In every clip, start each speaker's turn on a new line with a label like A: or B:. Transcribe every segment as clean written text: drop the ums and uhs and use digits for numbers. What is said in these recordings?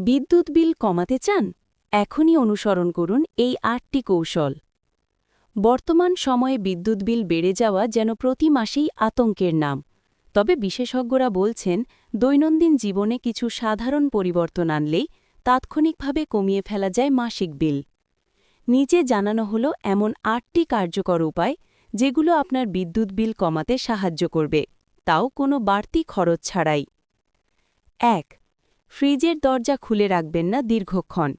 A: বিদ্যুৎ বিল কমাতে চান? এখনই অনুসরণ করুন এই ৮টি কৌশল। বর্তমান সময়ে বিদ্যুৎ বিল বেড়ে যাওয়া যেন প্রতি মাসেই আতঙ্কের নাম। তবে বিশেষজ্ঞরা বলছেন, দৈনন্দিন জীবনে কিছু সাধারণ পরিবর্তন আনলেই তাৎক্ষণিকভাবে কমিয়ে ফেলা যায় মাসিক বিল। নিচে জানানো হলো এমন ৮টি কার্যকর উপায়, যেগুলো আপনার বিদ্যুৎ বিল কমাতে সাহায্য করবে, তাও কোনো বাড়তি খরচ ছাড়াই। ১. ফ্রিজের দরজা খুলে রাখবেন না দীর্ঘক্ষণ।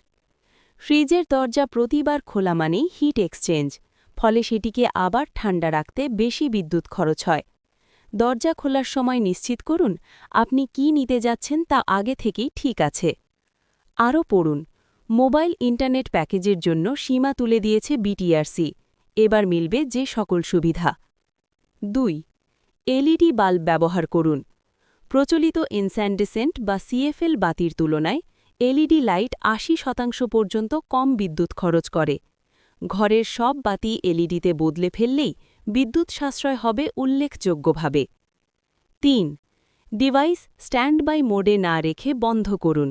A: ফ্রিজের দরজা প্রতিবার খোলা মানেই হিট এক্সচেঞ্জ, ফলে সেটিকে আবার ঠান্ডা রাখতে বেশি বিদ্যুৎ খরচ হয়। দরজা খোলার সময় নিশ্চিত করুন আপনি কি নিতে যাচ্ছেন তা আগে থেকেই ঠিক আছে। আরও পড়ুন, মোবাইল ইন্টারনেট প্যাকেজের জন্য সীমা তুলে দিয়েছে বিটিআরসি, এবার মিলবে যে সকল সুবিধা। ২. এলইডি বাল্ব ব্যবহার করুন। প্রচলিত ইনস্যান্ডেসেন্ট বা সিএফএল বাতির তুলনায় এলইডি লাইট ৮০% পর্যন্ত কম বিদ্যুৎ খরচ করে। ঘরের সব বাতি এলইডিতে বদলে ফেললেই বিদ্যুৎ সাশ্রয় হবে উল্লেখযোগ্যভাবে। ৩. ডিভাইস স্ট্যান্ড বাই মোডে না রেখে বন্ধ করুন।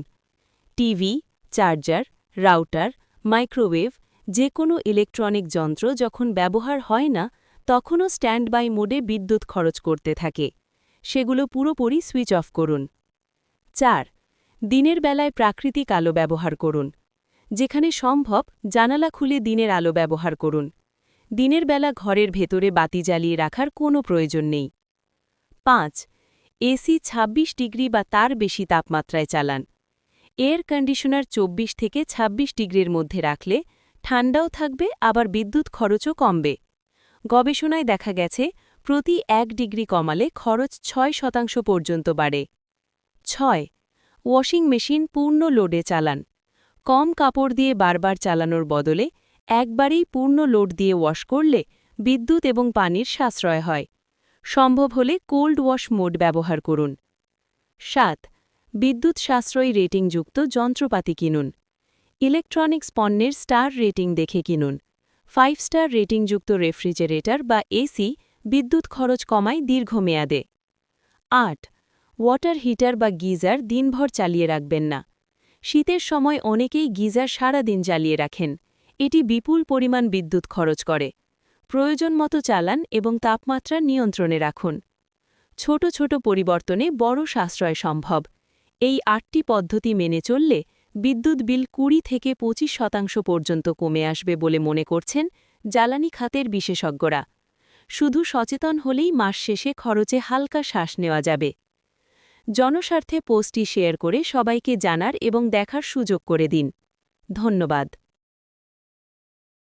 A: টিভি, চার্জার, রাউটার, মাইক্রোওয়েভ, যে কোনো ইলেকট্রনিক যন্ত্র যখন ব্যবহার হয় না তখনও স্ট্যান্ড বাই মোডে বিদ্যুৎ খরচ করতে থাকে। সেগুলো পুরোপুরি সুইচ অফ করুন। ৪. দিনের বেলায় প্রাকৃতিক আলো ব্যবহার করুন। যেখানে সম্ভব জানালা খুলে দিনের আলো ব্যবহার করুন। দিনের বেলা ঘরের ভেতরে বাতি জ্বালিয়ে রাখার কোনো প্রয়োজন নেই। ৫. এসি ২৬ ডিগ্রি বা তার বেশি তাপমাত্রায় চালান। এয়ার কন্ডিশনার ২৪ থেকে ২৬ ডিগ্রির মধ্যে রাখলে ঠান্ডাও থাকবে, আবার বিদ্যুৎ খরচও কমবে। গবেষণায় দেখা গেছে প্রতি ১ ডিগ্রি কমালে খরচ ৬% পর্যন্ত বাড়ে। ৬. ওয়াশিং মেশিন পূর্ণ লোডে চালান। কম কাপড় দিয়ে বারবার চালানোর বদলে একবারেই পূর্ণ লোড দিয়ে ওয়াশ করলে বিদ্যুৎ এবং পানির সাশ্রয় হয়। সম্ভব হলে কোল্ড ওয়াশ মোড ব্যবহার করুন। ৭. বিদ্যুৎ সাশ্রয়ী রেটিংযুক্ত যন্ত্রপাতি কিনুন। ইলেকট্রনিক্স পণ্যের স্টার রেটিং দেখে কিনুন। ৫ স্টার রেটিংযুক্ত রেফ্রিজারেটর বা এসি বিদ্যুৎ খরচ কমায় দীর্ঘমেয়াদে। ৮. ওয়াটার হিটার বা গিজার দিনভর চালিয়ে রাখবেন না। শীতের সময় অনেকেই গিজার সারা দিন জ্বালিয়ে রাখেন। এটি বিপুল পরিমাণ বিদ্যুৎ খরচ করে। প্রয়োজন মতো চালান এবং তাপমাত্রা নিয়ন্ত্রণে রাখুন। ছোট ছোট পরিবর্তনে বড় সাশ্রয় সম্ভব। এই ৮টি পদ্ধতি মেনে চললে বিদ্যুৎ বিল ২০ থেকে ২৫% পর্যন্ত কমে আসবে বলে মনে করছেন জ্বালানি খাতের বিশেষজ্ঞরা। শুধু সচেতন হলেই মাস শেষে খরচে হালকা শ্বাস নেওয়া যাবে। জনস্বার্থে পোস্টটি শেয়ার করে সবাইকে জানার এবং দেখার সুযোগ করে দিন। ধন্যবাদ।